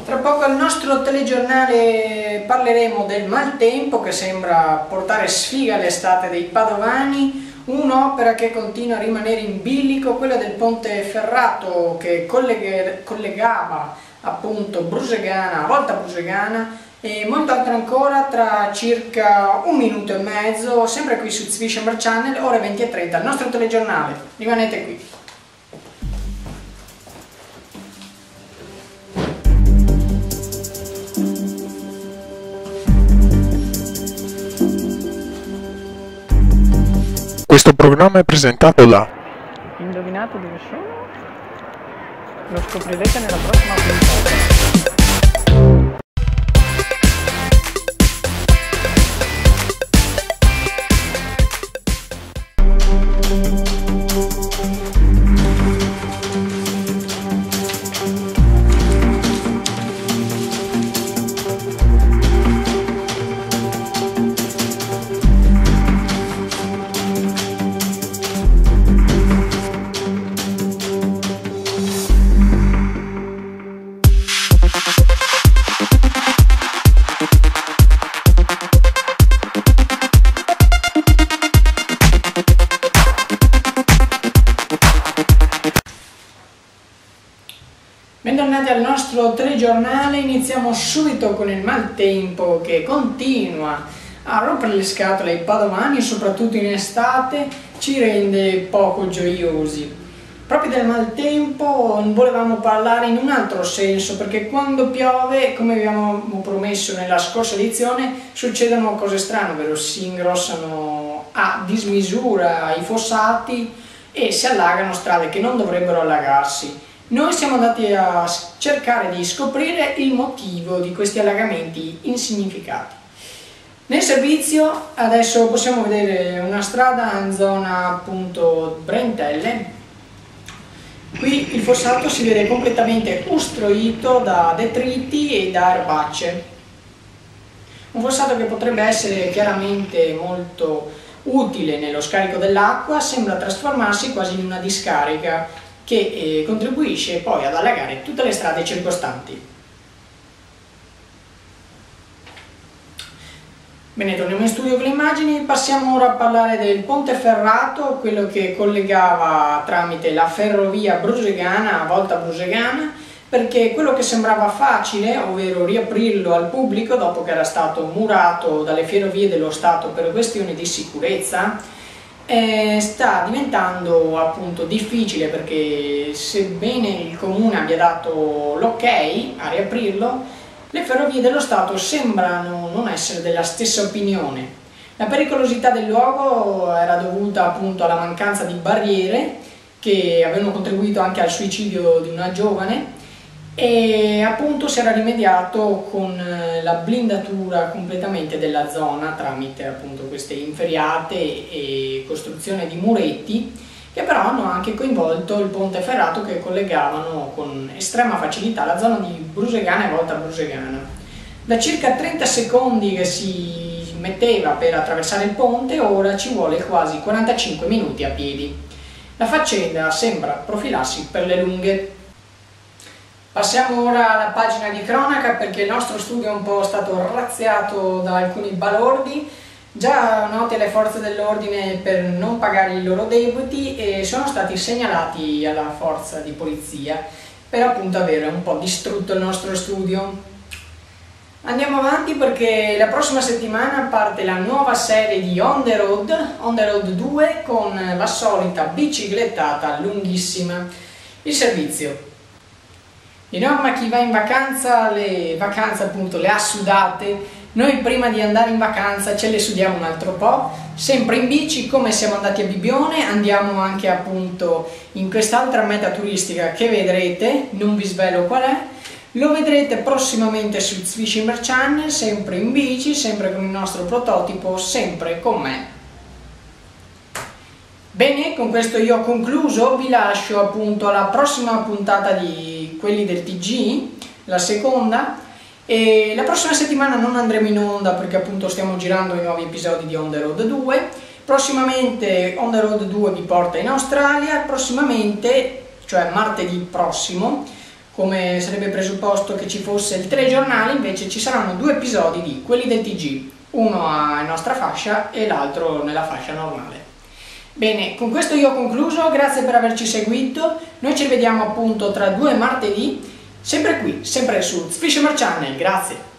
Tra poco al nostro telegiornale parleremo del maltempo che sembra portare sfiga all'estate dei padovani, un'opera che continua a rimanere in bilico, quella del ponte ferrato che collegava appunto Brusegana, Volta Brusegana, e molto altro ancora tra circa un minuto e mezzo, sempre qui su Zwischer Channel, ore 20:30, il nostro telegiornale. Rimanete qui. Questo programma è presentato da... Indovinate dove sono? Lo scoprirete nella prossima puntata. Bentornati al nostro telegiornale, iniziamo subito con il maltempo che continua a rompere le scatole ai padovani, soprattutto in estate, ci rende poco gioiosi. Proprio del maltempo volevamo parlare in un altro senso, perché quando piove, come abbiamo promesso nella scorsa edizione, succedono cose strane, ovvero si ingrossano a dismisura i fossati e si allagano strade che non dovrebbero allagarsi. Noi siamo andati a cercare di scoprire il motivo di questi allagamenti insignificati. Nel servizio adesso possiamo vedere una strada in zona appunto Brentelle. Qui il fossato si vede completamente ostruito da detriti e da erbacce. Un fossato che potrebbe essere chiaramente molto utile nello scarico dell'acqua sembra trasformarsi quasi in una discarica che contribuisce poi ad allagare tutte le strade circostanti. Bene, torniamo in studio con le immagini, passiamo ora a parlare del ponte ferrato, quello che collegava tramite la ferrovia Brusegana a Volta Brusegana, perché quello che sembrava facile, ovvero riaprirlo al pubblico dopo che era stato murato dalle ferrovie dello Stato per questioni di sicurezza, sta diventando appunto difficile, perché sebbene il comune abbia dato l'ok a riaprirlo, le ferrovie dello Stato sembrano non essere della stessa opinione. La pericolosità del luogo era dovuta appunto alla mancanza di barriere che avevano contribuito anche al suicidio di una giovane, e appunto si era rimediato con la blindatura completamente della zona tramite appunto queste inferriate e costruzione di muretti, che però hanno anche coinvolto il ponte ferrato che collegavano con estrema facilità la zona di Brusegana e Volta Brusegana. Da circa 30 secondi che si metteva per attraversare il ponte, ora ci vuole quasi 45 minuti a piedi. La faccenda sembra profilarsi per le lunghe. Passiamo ora alla pagina di cronaca, perché il nostro studio è un po' stato razziato da alcuni balordi, già noti alle forze dell'ordine per non pagare i loro debiti, e sono stati segnalati alla forza di polizia per appunto avere un po' distrutto il nostro studio. Andiamo avanti, perché la prossima settimana parte la nuova serie di On the Road 2, con la solita biciclettata lunghissima. Il servizio. Di norma chi va in vacanza, le vacanze appunto le ha sudate, noi prima di andare in vacanza ce le sudiamo un altro po', sempre in bici, come siamo andati a Bibbione, andiamo anche appunto in quest'altra meta turistica che vedrete, non vi svelo qual è, lo vedrete prossimamente su Zwischer Channel, sempre in bici, sempre con il nostro prototipo, sempre con me. Bene, con questo io ho concluso, vi lascio appunto alla prossima puntata di quelli del TG, la seconda, e la prossima settimana non andremo in onda perché appunto stiamo girando i nuovi episodi di On the Road 2, prossimamente On the Road 2 vi porta in Australia, prossimamente, cioè martedì prossimo, come sarebbe presupposto che ci fosse il telegiornale, invece ci saranno 2 episodi di quelli del TG, uno a nostra fascia e l'altro nella fascia normale. Bene, con questo io ho concluso, grazie per averci seguito, noi ci vediamo appunto tra 2 martedì, sempre qui, sempre su Fisherman Channel, grazie!